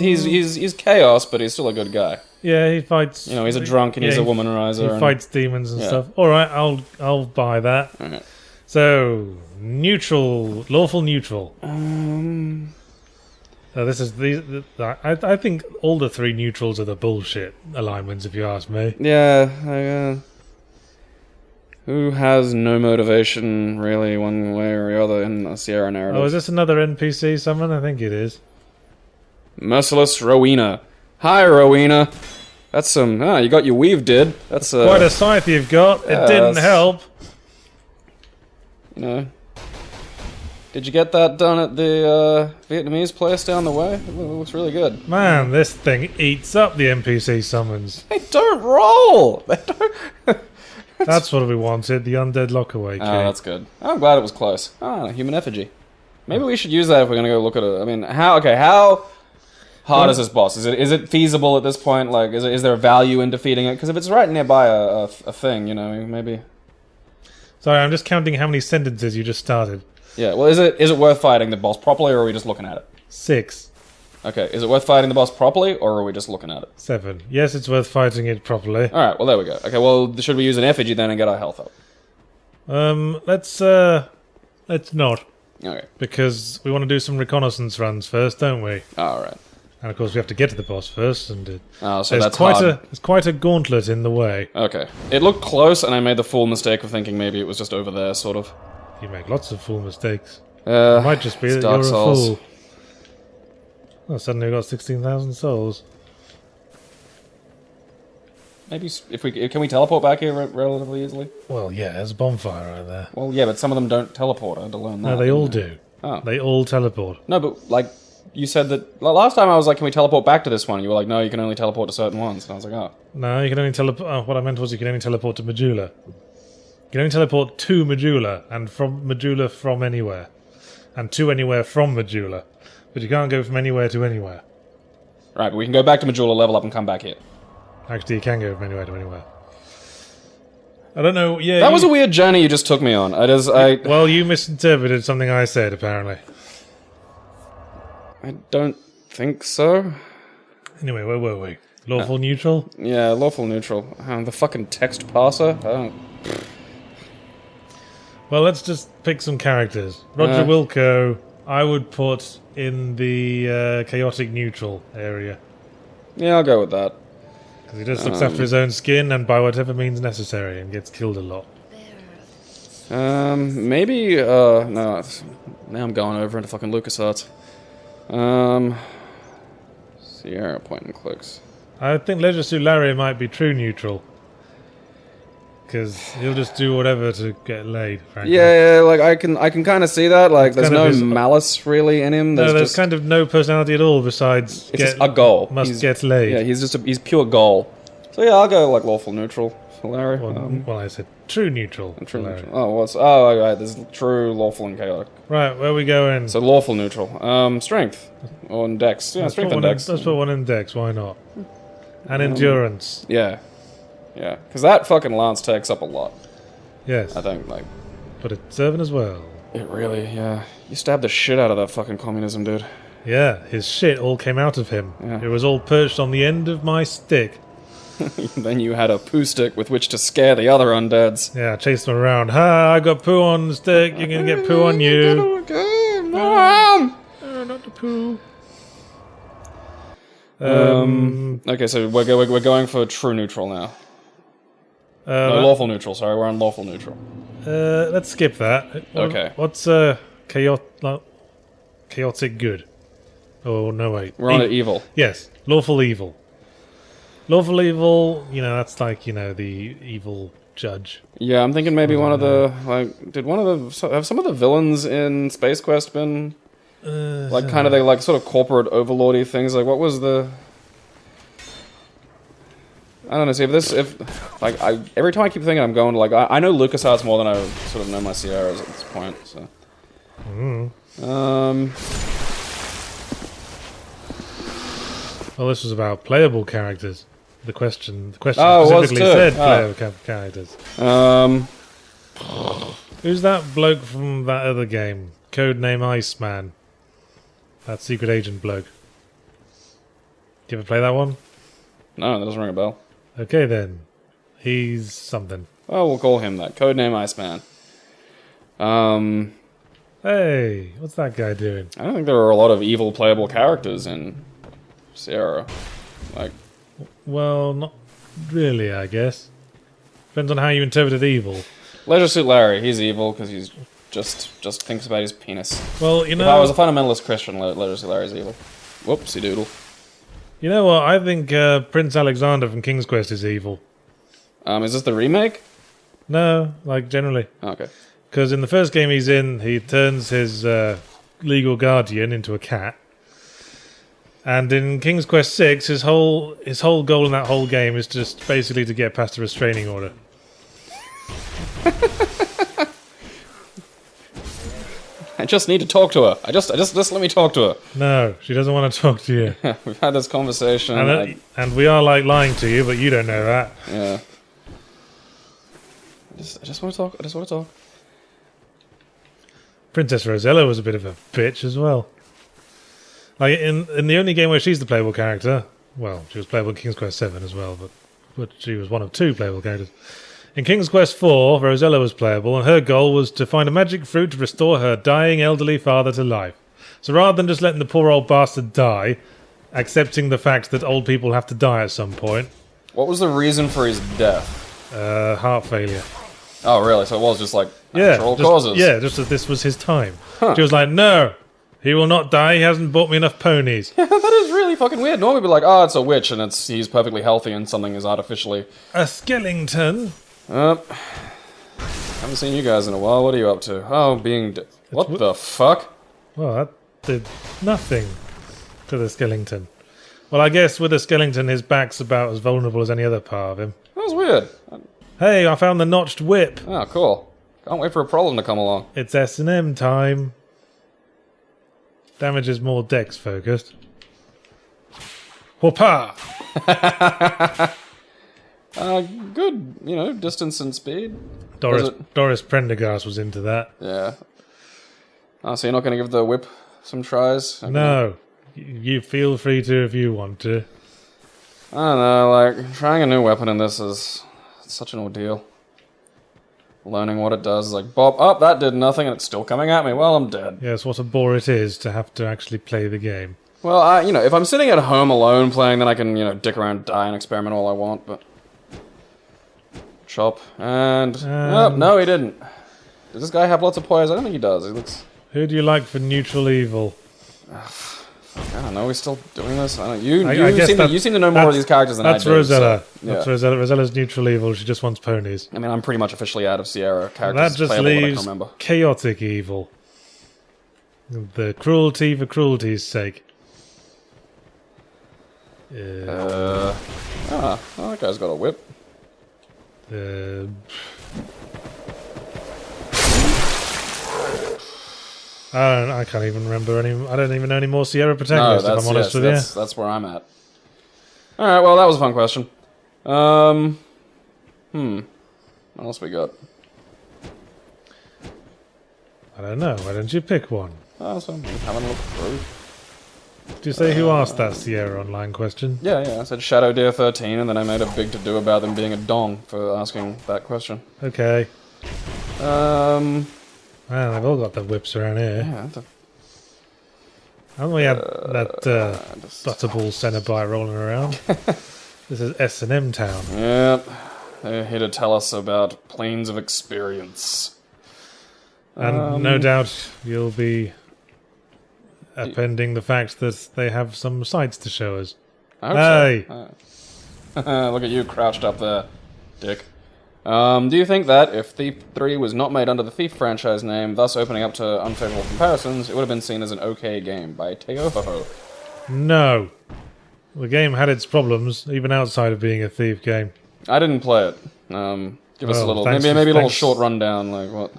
chaos, but he's still a good guy. Yeah, he fights. You know, he's a drunk and he's a womanizer. He fights demons and stuff. All right, I'll buy that. All right. So neutral, lawful neutral. This is I think all the three neutrals are the bullshit alignments, if you ask me. Yeah. Who has no motivation, really, one way or the other in the Sierra narrative? Oh, is this another NPC summon? I think it is. Merciless Rowena. Hi, Rowena. That's some... Ah, you got your weave did. That's quite a scythe you've got. Yeah, it didn't help. You know... Did you get that done at the Vietnamese place down the way? It looks really good. Man, this thing eats up the NPC summons. They don't roll! They don't... That's what we wanted, the undead lockaway key. Oh, that's good. I'm glad it was close. Ah, human effigy. Maybe we should use that if we're gonna go look at it. I mean, how hard is this boss? Is it feasible at this point? Like, is there value in defeating it? Because if it's right nearby a thing, you know, maybe... Sorry, I'm just counting how many sentences you just started. Yeah, well, is it worth fighting the boss properly, or are we just looking at it? 6. Okay, is it worth fighting the boss properly, or are we just looking at it? 7. Yes, it's worth fighting it properly. Alright, well, there we go. Okay, well, should we use an effigy then and get our health up? Let's not. Okay. Because we want to do some reconnaissance runs first, don't we? Alright. And of course we have to get to the boss first, and So that's hard. There's quite a gauntlet in the way. Okay. It looked close, and I made the fool mistake of thinking maybe it was just over there, sort of. You make lots of fool mistakes. It might just be that Dark you're Souls. a fool. Oh, suddenly we've got 16,000 souls. Maybe can we teleport back here relatively easily? Well, yeah, there's a bonfire right there. Well, yeah, but some of them don't teleport. I had to learn that. No, they all do. Oh. They all teleport. No, but like you said that last time I was like, can we teleport back to this one? You were like, no, you can only teleport to certain ones. And I was like, oh. No, you can only teleport... Oh, what I meant was you can only teleport to Majula. You can only teleport to Majula, and from Majula from anywhere. And to anywhere from Majula. But you can't go from anywhere to anywhere. Right, but we can go back to Majula, level up, and come back here. Actually, you can go from anywhere to anywhere. I don't know, yeah... That was a weird journey you just took me on. Well, you misinterpreted something I said, apparently. I don't think so. Anyway, where were we? Lawful neutral? Yeah, lawful neutral. The fucking text parser? I don't... Well, let's just pick some characters. Roger Wilco, I would put in the chaotic neutral area. Yeah, I'll go with that. Because he just looks after his own skin and by whatever means necessary and gets killed a lot. Maybe, no, now I'm going over into fucking LucasArts. Sierra point and clicks. I think Leisure Suit Larry might be true neutral. Because he'll just do whatever to get laid, frankly. Yeah, like I can kind of see that. Like, there's kind of no malice really in him. There's just kind of no personality at all besides it's just a goal. Must get laid. Yeah, he's pure goal. So yeah, I'll go like lawful neutral for Larry. Well, I said true neutral. True for Larry. neutral. Right. There's true, lawful, and chaotic. Right, where are we going? So lawful neutral. Strength or dex. Yeah, strength and dex. Let's put one in dex. Why not? And endurance. Yeah, because that fucking lance takes up a lot. Yes. I think like. But it's serving as well. It really, yeah. You stabbed the shit out of that fucking communism, dude. Yeah, his shit all came out of him. Yeah. It was all perched on the end of my stick. Then you had a poo stick with which to scare the other undeads. Yeah, I chased them around. Ha, I got poo on the stick, you're gonna get poo on you. No! Not the poo. Okay, so we're going for true neutral now. No, lawful neutral, sorry, we're on lawful neutral. Let's skip that. Okay. What's chaotic good? Oh, no, wait. We're on to evil. Yes, lawful evil. Lawful evil, that's like, the evil judge. Yeah, I'm thinking maybe one of the, have some of the villains in Space Quest been, kind of, they, sort of corporate overlordy things? Like, what was the... I don't know, see, every time I keep thinking I'm going to, I know LucasArts more than I sort of know my Sierras at this point, so... Well, this was about playable characters. The question Oh, specifically said Oh. playable characters. Who's that bloke from that other game? Codename Iceman. That secret agent bloke. Do you ever play that one? No, that doesn't ring a bell. Okay then. He's something. Oh, we'll call him that. Codename Iceman. Hey, what's that guy doing? I don't think there are a lot of evil playable characters in Sierra. Well, not really, I guess. Depends on how you interpreted evil. Leisure Suit Larry, he's evil because he's just thinks about his penis. Well, If I was a fundamentalist Christian, Leisure Suit Larry's evil. Whoopsie doodle. You know what? I think Prince Alexander from King's Quest is evil. Is this the remake? No, generally. Okay. Because in the first game he's in, he turns his legal guardian into a cat. And in King's Quest VI, his whole goal in that whole game is just basically to get past a restraining order. I just need to talk to her. Just let me talk to her. No, she doesn't want to talk to you. We've had this conversation. And we are lying to you, but you don't know that. Yeah. I just want to talk. I just want to talk. Princess Rosella was a bit of a bitch as well. In the only game where she's the playable character, well, she was playable in King's Quest VII as well, but she was one of two playable characters. In King's Quest IV, Rosella was playable, and her goal was to find a magic fruit to restore her dying elderly father to life. So rather than just letting the poor old bastard die, accepting the fact that old people have to die at some point... What was the reason for his death? Heart failure. Oh, really? So it was just natural causes? Yeah, just that this was his time. Huh. She was like, no, he will not die, he hasn't bought me enough ponies. Yeah, that is really fucking weird. Normally we'd be like, oh, it's a witch and he's perfectly healthy and something is artificially... A skeleton? Haven't seen you guys in a while. What are you up to? Oh, what the fuck? Well, that did nothing to the skeleton. Well, I guess with a skeleton, his back's about as vulnerable as any other part of him. That was weird. Hey, I found the notched whip. Oh, cool. Can't wait for a problem to come along. It's S&M time. Damage is more dex focused. Whoopah! Good, distance and speed. Doris Prendergast was into that. Yeah. Oh, so you're not going to give the whip some tries? Okay. No. You feel free to if you want to. I don't know, trying a new weapon in this is such an ordeal. Learning what it does is bop, oh, that did nothing and it's still coming at me. Well, I'm dead. Yes, what a bore it is to have to actually play the game. Well, if I'm sitting at home alone playing, then I can, dick around, die, and experiment all I want, but... Chop, and... oh, no, he didn't. Does this guy have lots of poise? I don't think he does. He looks... Who do you like for neutral evil? I don't know, we're still doing this? I don't know. You seem to know more of these characters than I do. That's Rosella. So, yeah. That's Rosella. Rosella's neutral evil. She just wants ponies. I mean, I'm pretty much officially out of Sierra characters. That just playable, leaves I can't remember. chaotic evil. The cruelty for cruelty's sake. That guy's got a whip. I can't even remember any. I don't even know any more Sierra protagonists. If I'm honest with you. That's where I'm at. All right. Well, that was a fun question. What else we got? I don't know. Why don't you pick one? Oh, so I'm having a look through. Did you say who asked that Sierra Online question? Yeah, I said Shadow Deer 13, and then I made a big to-do about them being a dong for asking that question. Okay. Um... Man, they've all got the whips around here. Yeah, Haven't we had that Butterball Cenobite rolling around? This is S&M Town. Yep. They're here to tell us about planes of experience. And no doubt you'll be appending the fact that they have some sights to show us. I hope Hey! So. Look at you crouched up there, dick. Do you think that if Thief 3 was not made under the Thief franchise name, thus opening up to unfavorable comparisons, it would have been seen as an okay game by Teohoho? No. The game had its problems, even outside of being a Thief game. I didn't play it. Give us a little, maybe a little short rundown, like what?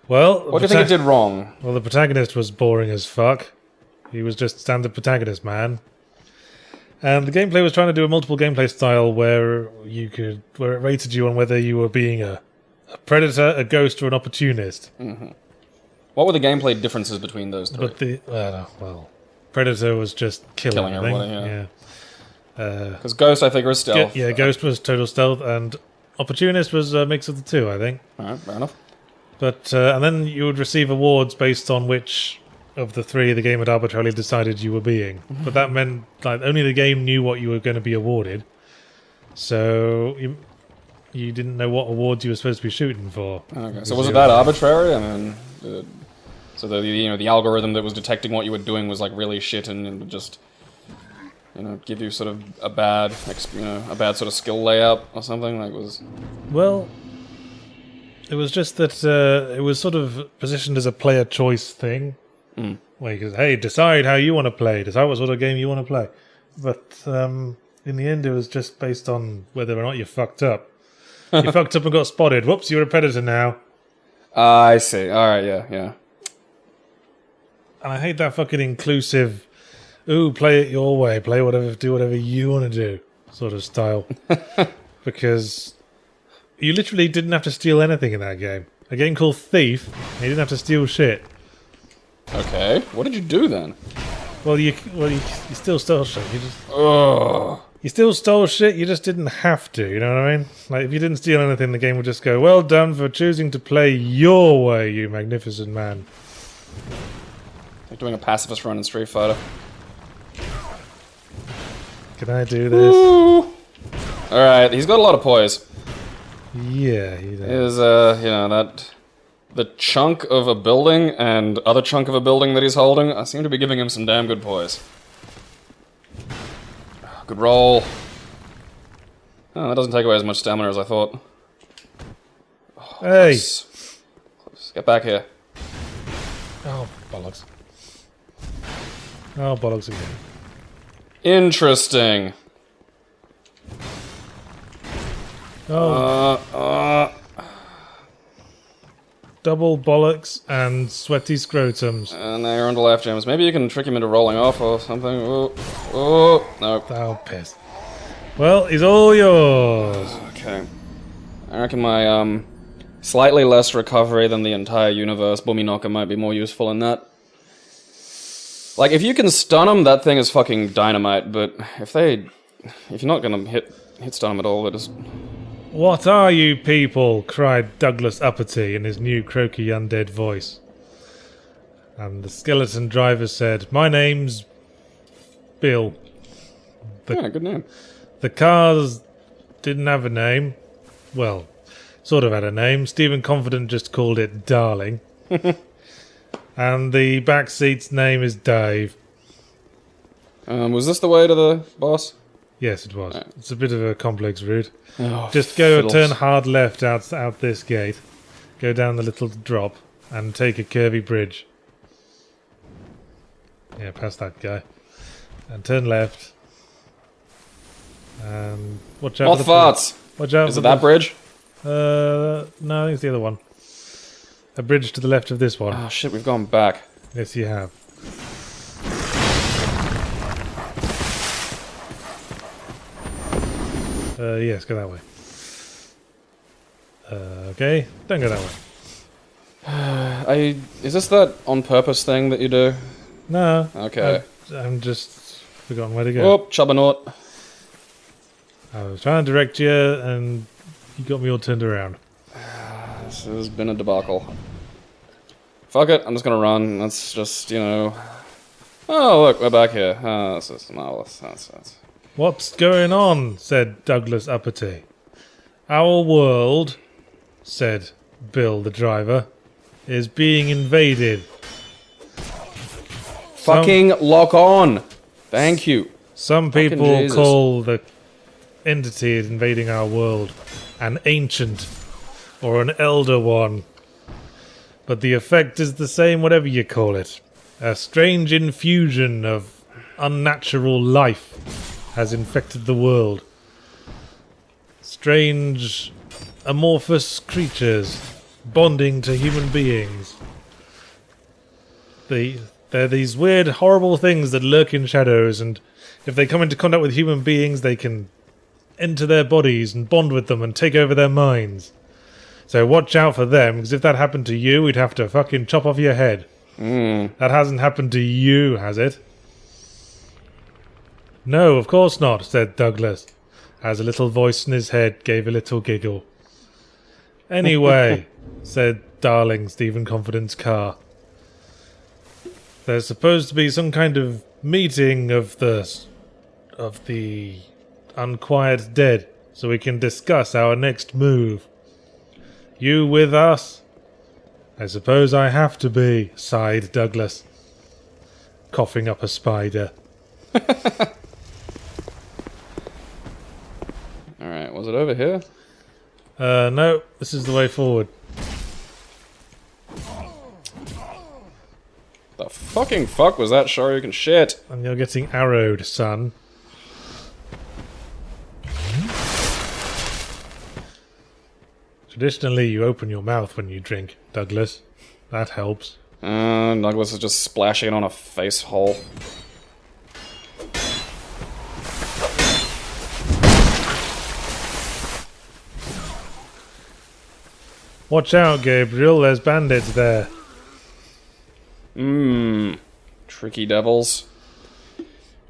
Well, What do you think it did wrong? Well, the protagonist was boring as fuck. He was just standard protagonist, man. And the gameplay was trying to do a multiple gameplay style where it rated you on whether you were being a predator, a ghost, or an opportunist. Mm-hmm. What were the gameplay differences between those three? But predator was just killing everybody. Yeah. Because Ghost, I think, was stealth. Ghost was total stealth, and opportunist was a mix of the two, I think. All right, fair enough. But and then you would receive awards based on which of the three the game had arbitrarily decided you were being. But that meant like only the game knew what you were going to be awarded. So you didn't know what awards you were supposed to be shooting for. Okay. So was it that arbitrary? I mean, so the algorithm that was detecting what you were doing was like really shit and would just give you sort of a bad sort of skill layout or something like was. Well, it was just that it was sort of positioned as a player choice thing. Where you could, hey, decide how you want to play, decide what sort of game you want to play. But in the end, it was just based on whether or not you fucked up. You fucked up and got spotted. Whoops, you're a predator now. I see. All right, yeah. And I hate that fucking inclusive, ooh, play it your way, do whatever you want to do sort of style. Because you literally didn't have to steal anything in that game. A game called Thief, and you didn't have to steal shit. Okay, what did you do then? Well, you still stole shit. You still stole shit. You just didn't have to. You know what I mean? Like if you didn't steal anything, the game would just go, "Well done for choosing to play your way, you magnificent man." Like doing a pacifist run in Street Fighter. Can I do this? All right, he's got a lot of poise. Yeah, he does. The chunk of a building and other chunk of a building that he's holding, I seem to be giving him some damn good poise. Good roll. Oh, that doesn't take away as much stamina as I thought. Oh, hey! Close. Get back here. Oh, bollocks. Oh, bollocks again. Interesting. Oh. Double bollocks and sweaty scrotums. And now you're on the left, James. Maybe you can trick him into rolling off or something. Oh, no. Oh, piss. Well, he's all yours. Okay. I reckon my, slightly less recovery than the entire universe Boomy Knocker might be more useful in that. Like, if you can stun him, that thing is fucking dynamite, but if you're not gonna hit stun him at all, it is... What are you people? Cried Douglas Aty in his new croaky undead voice. And the skeleton driver said, my name's Bill. Yeah, good name. The cars didn't have a name. Well, sort of had a name. Stephen Confident just called it Darling. And the back seat's name is Dave. Was this the way to the boss? Yes, it was. Right. It's a bit of a complex route. Oh, just go turn hard left out this gate. Go down the little drop and take a curvy bridge. Yeah, past that guy. And turn left. And watch out for the farts. Watch out. Is it that bridge? No, I think it's the other one. A bridge to the left of this one. Oh shit, we've gone back. Yes, you have. Yes, go that way. Okay, don't go that way. Is this that on purpose thing that you do? No. Okay. I'm just forgotten where to go. Oh, Chubbanaut. I was trying to direct you, and you got me all turned around. This has been a debacle. Fuck it, I'm just gonna run. That's just, you know... Oh, look, we're back here. Oh, this is marvelous. That's... What's going on? Said Douglas Aty. Our world, said Bill the driver, is being invaded. Fucking lock on! Thank you. Some Fucking people Jesus. call the entity invading our world an ancient or an elder one. But the effect is the same whatever you call it. A strange infusion of unnatural life has infected the world. Strange, amorphous creatures bonding to human beings. They're these weird, horrible things that lurk in shadows, and if they come into contact with human beings, they can enter their bodies and bond with them and take over their minds. So watch out for them, because if that happened to you, we'd have to fucking chop off your head. That hasn't happened to you, has it? No, of course not, said Douglas, as a little voice in his head gave a little giggle. Anyway, said darling Stephen Confidence Carr, there's supposed to be some kind of meeting of the unquiet dead, so we can discuss our next move. You with us? I suppose I have to be, sighed Douglas, coughing up a spider. Alright, was it over here? No, this is the way forward. The fucking fuck was that Shoryuken shit? And you're getting arrowed, son. Traditionally, you open your mouth when you drink, Douglas. That helps. Douglas is just splashing it on a face hole. Watch out, Gabriel, there's bandits there. Tricky devils.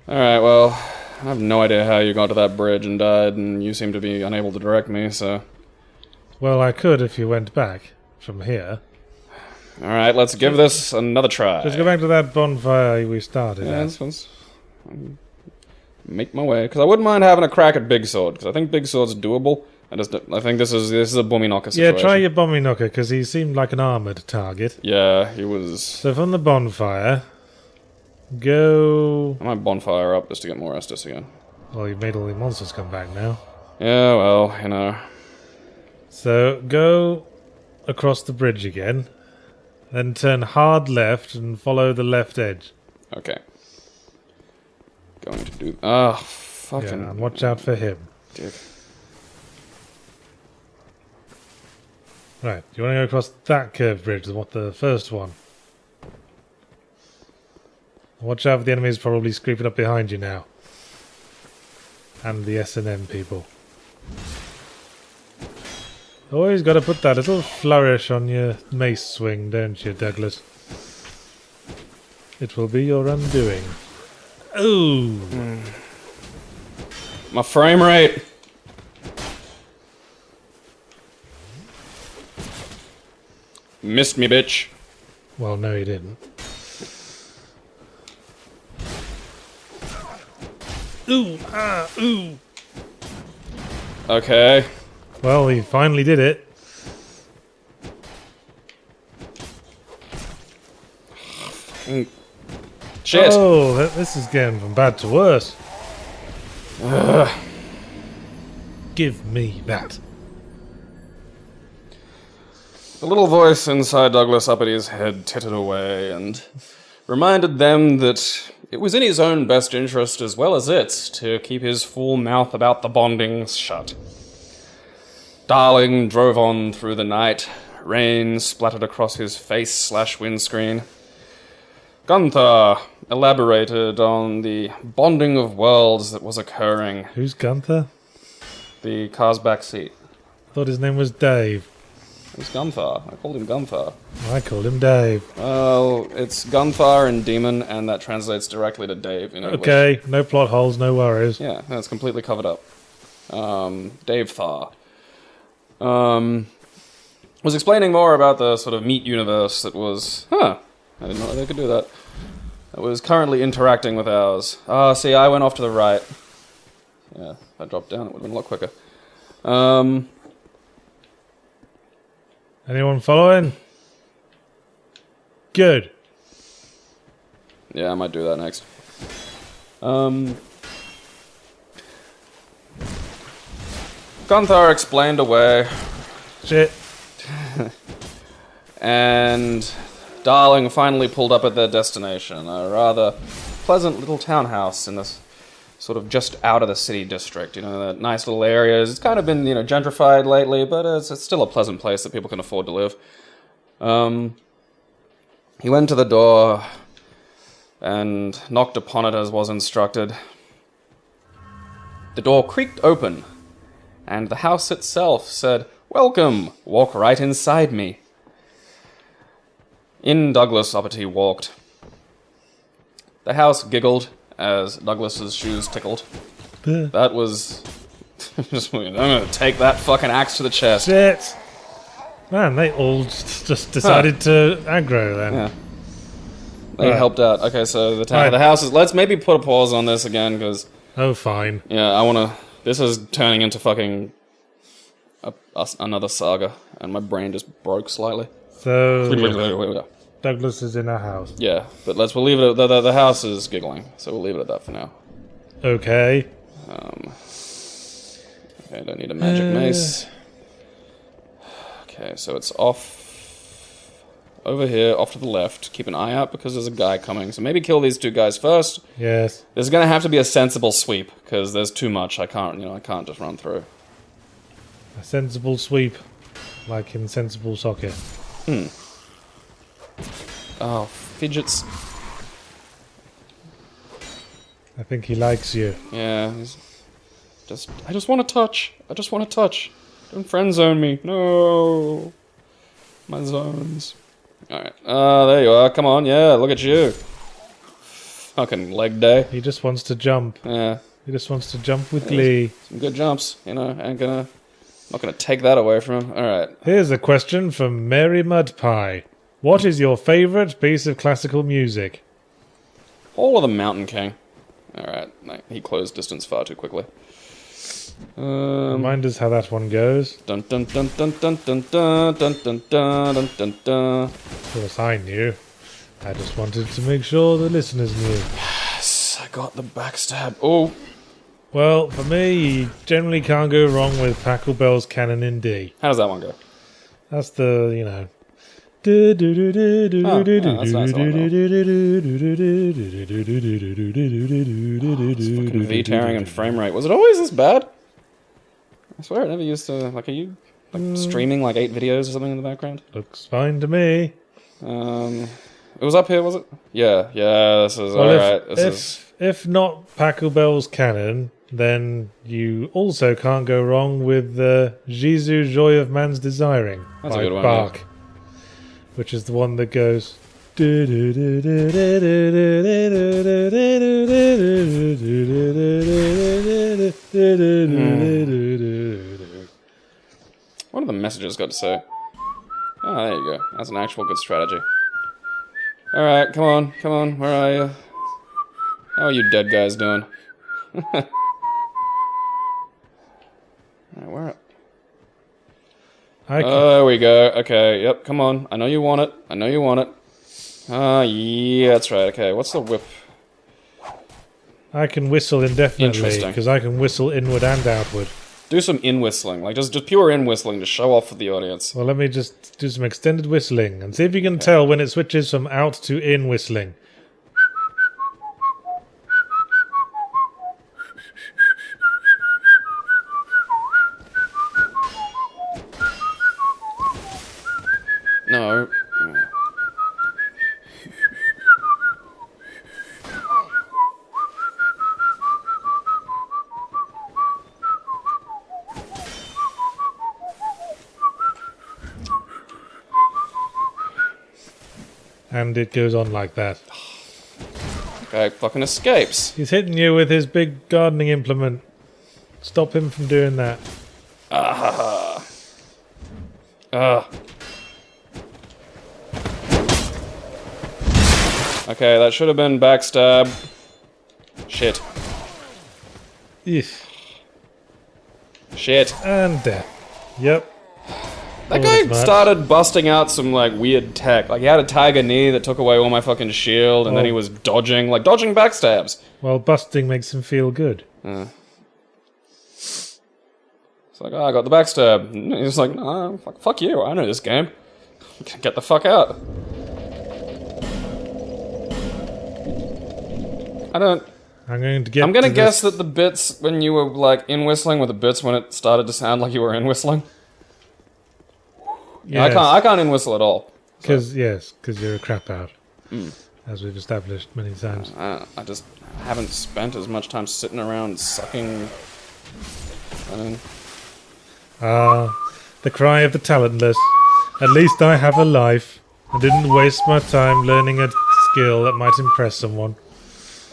Alright, well, I have no idea how you got to that bridge and died, and you seem to be unable to direct me, so... Well, I could if you went back from here. Alright, let's give this another try. Just go back to that bonfire we started Yeah, at. this one's... Make my way, because I wouldn't mind having a crack at Big Sword, because I think Big Sword's doable. I think this is a Bummy Knocker situation. Yeah, try your Bommy Knocker, because he seemed like an armoured target. Yeah, he was... So from the bonfire, go... I might bonfire up just to get more Estus again. Well, you've made all the monsters come back now. Yeah, well, you know... So, go across the bridge again, then turn hard left and follow the left edge. Okay. Going to do... Ah, fucking... Yeah, and watch out for him. Dick. Right, you want to go across that curved bridge, the first one. Watch out for the enemies probably creeping up behind you now. And the S&M people. Always got to put that little flourish on your mace swing, don't you, Douglas? It will be your undoing. Ooh! My frame rate! Missed me, bitch. Well, no, he didn't. Ooh! Ah! Ooh! Okay. Well, he finally did it. Shit! Oh, this is getting from bad to worse. Give me that. The little voice inside Douglas Aty's head tittered away and reminded them that it was in his own best interest as well as its to keep his full mouth about the bondings shut. Darling drove on through the night. Rain splattered across his face/windscreen. Gunther elaborated on the bonding of worlds that was occurring. Who's Gunther? The car's back seat. Thought his name was Dave. It's Gunthar. I called him Gunthar. I called him Dave. Well, it's Gunthar and Demon, and that translates directly to Dave in English. Okay, no plot holes, no worries. Yeah, that's completely covered up. Dave Thar. Was explaining more about the sort of meat universe that was... I didn't know they could do that. That was currently interacting with ours. See, I went off to the right. Yeah, if I dropped down, it would have been a lot quicker. Anyone following? Good. Yeah, I might do that next. Gunthar explained away. Shit. And Darling finally pulled up at their destination, a rather pleasant little townhouse in this sort of just out of the city district. You know, that nice little areas. It's kind of been, gentrified lately, but it's still a pleasant place that people can afford to live. He went to the door and knocked upon it as was instructed. The door creaked open, and the house itself said, "Welcome, walk right inside me." In Douglas Aty walked. The house giggled as Douglas's shoes tickled. That was... I'm gonna take that fucking axe to the chest. Shit. Man, they all just decided to aggro then. Yeah. They helped out. Okay, so the house is... Let's maybe put a pause on this again, because... Oh, fine. Yeah, I wanna... This is turning into fucking... another saga, and my brain just broke slightly. So... Douglas is in a house. Yeah, but we'll leave it at... The house is giggling, so we'll leave it at that for now. Okay. Okay, don't need a magic mace. Okay, so it's off... Over here, off to the left. Keep an eye out because there's a guy coming. So maybe kill these two guys first. Yes. There's gonna have to be a sensible sweep, because there's too much. I can't just run through. A sensible sweep. Like in sensible soccer. Oh, fidgets. I think he likes you. Yeah, I just want to touch. I just want to touch. Don't friend zone me. No. My zones. Alright. There you are. Come on. Yeah, look at you. Fucking leg day. He just wants to jump. Yeah. He just wants to jump with glee. Some good jumps. Not gonna take that away from him. Alright. Here's a question from Mary Mudpie. What is your favourite piece of classical music? All of the Mountain King. Alright. He closed distance far too quickly. Remind us how that one goes. Dun dun dun dun dun dun dun dun dun dun dun dun dun. Of course I knew. I just wanted to make sure the listeners knew. Yes, I got the backstab. Oh. Well, for me, you generally can't go wrong with Pachelbel's Canon in D. How does that one go? That's the, that's nice. Fucking V-tearing and frame rate. Was it always this bad? I swear it never used to... Are you streaming 8 videos or something in the background? Looks fine to me. It was up here, was it? Yeah, this is alright. If not Pachelbel's Canon, then you also can't go wrong with Jésus, Joy of Man's Desiring. That's by a good one, Bach, yeah. Which is the one that goes... What have the messages got to say? Oh, there you go. That's an actual good strategy. Alright, come on, where are you? How are you dead guys doing? Alright, where... There we go. Okay, yep, come on. I know you want it. Yeah, that's right. Okay, what's the whip? I can whistle indefinitely, Interesting. because I can whistle inward and outward. Do some in-whistling. Just pure in-whistling to show off for the audience. Well, let me just do some extended whistling, and see if you can tell when it switches from out to in whistling. No. And it goes on like that. Guy fucking escapes. He's hitting you with his big gardening implement. Stop him from doing that. Okay, that should have been backstab. Shit. Eesh. Shit. And death. Yep. That All guy this much. started busting out some, like, weird tech. Like, he had a tiger knee that took away all my fucking shield, and then he was dodging backstabs. Well, busting makes him feel good. It's like, oh, I got the backstab. And he's like, no, fuck you, I know this game. Get the fuck out. I'm going to get I'm gonna to guess this. that the bits when you were, like, in whistling were the bits when it started to sound like you were in whistling. Yeah, I can't in whistle at all. Because you're a crap out. As we've established many times. I just haven't spent as much time sitting around sucking. The cry of the talentless. At least I have a life. I didn't waste my time learning a skill that might impress someone.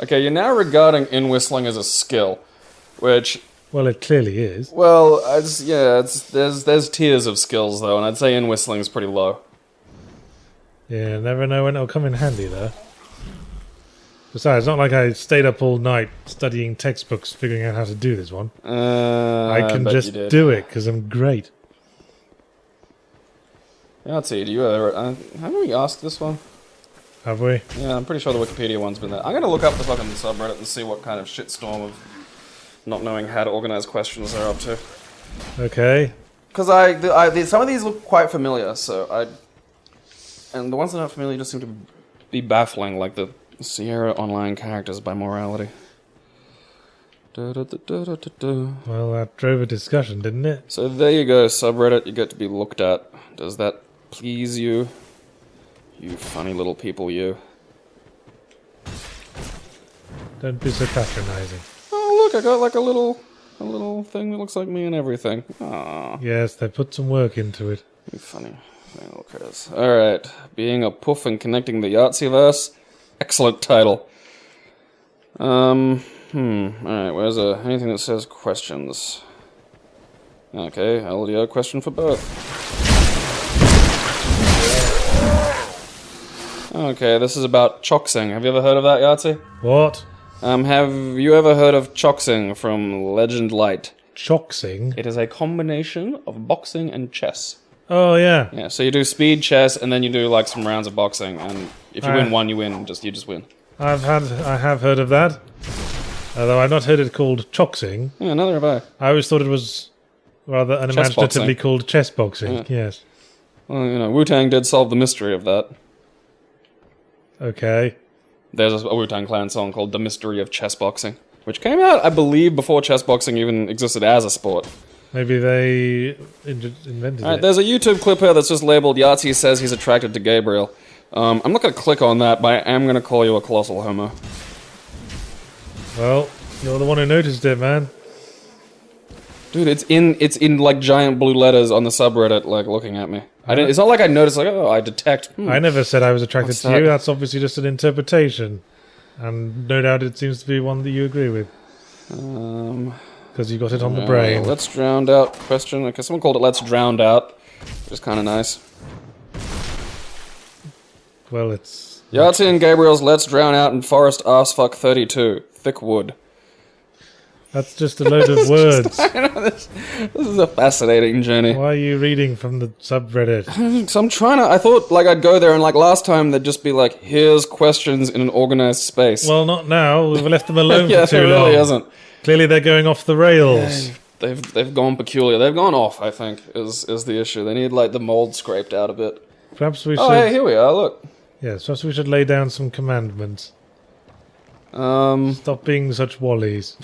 Okay, you're now regarding in whistling as a skill, which, Well, it clearly is. well, there's tiers of skills though, and I'd say in whistling is pretty low. Yeah, never know when it'll come in handy, though. Besides, it's not like I stayed up all night studying textbooks figuring out how to do this one. I can just do it, because I'm great. Yeah, let's see, do you ever... haven't we asked this one? Have we? Yeah, I'm pretty sure the Wikipedia one's been there. I'm gonna look up the fucking subreddit and see what kind of shitstorm of not knowing how to organize questions they're up to. Okay. Because some of these look quite familiar, so and the ones that aren't familiar just seem to be baffling, like the Sierra Online characters by morality. Well, that drove a discussion, didn't it? So there you go, subreddit, you get to be looked at. Does that please you? You funny little people, you. Don't be so patronizing. Oh look, I got like a little thing that looks like me and everything. Aww. Yes, they put some work into it. You funny little critters. Alright, being a puff and connecting the Yahtzeeverse. Excellent title. Alright, where's anything that says questions? Okay, LDO question for both. Okay, this is about choxing. Have you ever heard of that, Yahtzee? What? Have you ever heard of choxing from Legend Light? Choxing? It is a combination of boxing and chess. Oh, yeah. Yeah, so you do speed chess, and then you do like some rounds of boxing, and if you win one, you win. You just win. I have heard of that. Although I've not heard it called choxing. Yeah, neither have I. I always thought it was rather unimaginatively called chess boxing. Yes. Well, you know, Wu-Tang did solve the mystery of that. Okay. There's a Wu-Tang Clan song called The Mystery of Chess Boxing, which came out, I believe, before chess boxing even existed as a sport. Maybe they invented it. There's a YouTube clip here that's just labeled Yahtzee says he's attracted to Gabriel. I'm not going to click on that, but I am going to call you a colossal homo. Well, you're the one who noticed it, man. Dude, it's in like giant blue letters on the subreddit, like looking at me. It's not like I noticed, like, oh, I detect. I never said I was attracted What's to that? you. That's obviously just an interpretation, and no doubt it seems to be one that you agree with. Because you got it on the brain. Let's drowned out question. Okay, someone called it Let's Drowned Out, which is kind of nice. Well, it's... Yahtzee and Gabriel's Let's Drown Out in Forest Arsefuck 32. Thick wood. That's just a load of words. I know, this is a fascinating journey. Why are you reading from the subreddit? So I'm trying to... I thought, like, I'd go there and, like, last time they'd just be like, here's questions in an organized space. Well, not now. We've left them alone yeah, for too it long. really isn't. Clearly they're going off the rails. Yeah, they've gone peculiar. They've gone off, I think, is the issue. They need, like, the mold scraped out a bit. Perhaps we should... Oh, hey, here we are, look. Yes, perhaps we should lay down some commandments. Stop being such wallies.